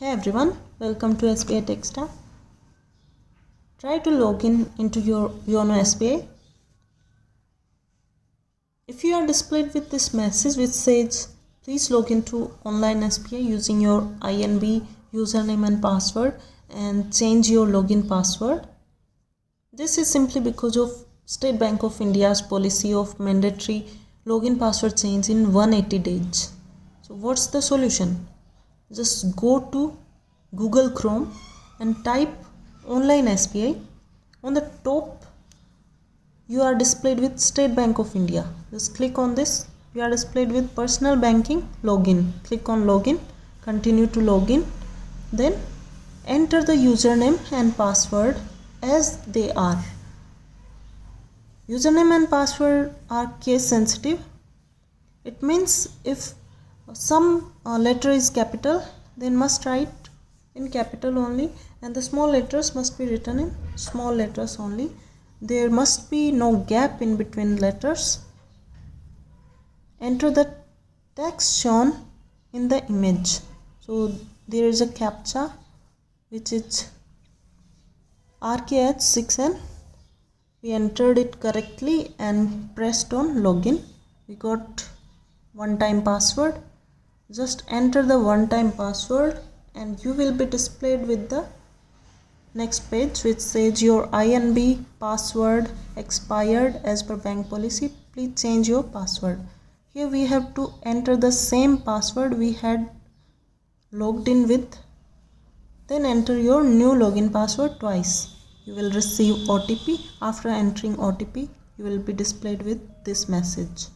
Hey everyone, welcome to SBI Texta. Try to log in into your Yono SBI. If you are displayed with this message which says please log into online SBI using your INB username and password and change your login password. This is simply because of State Bank of India's policy of mandatory login password change in 180 days. So what's the solution? Just go to Google Chrome and type online SBI. On the top you are displayed with State Bank of India. Just click on this. You are displayed with personal banking login. Click on login. Continue to login. Then enter the username and password as they are. Username and password are case sensitive. It means if some letter is capital, then must write in capital only, and the small letters must be written in small letters only. There must be no gap in between letters. Enter the text shown in the image. So there is a captcha which is RKH6N. We entered it correctly and pressed on login. We got one-time password. Just enter the one-time password and you will be displayed with the next page which says your INB password expired as per bank policy. Please change your password. Here we have to enter the same password we had logged in with. Then enter your new login password twice. You will receive OTP. After entering OTP, you will be displayed with this message.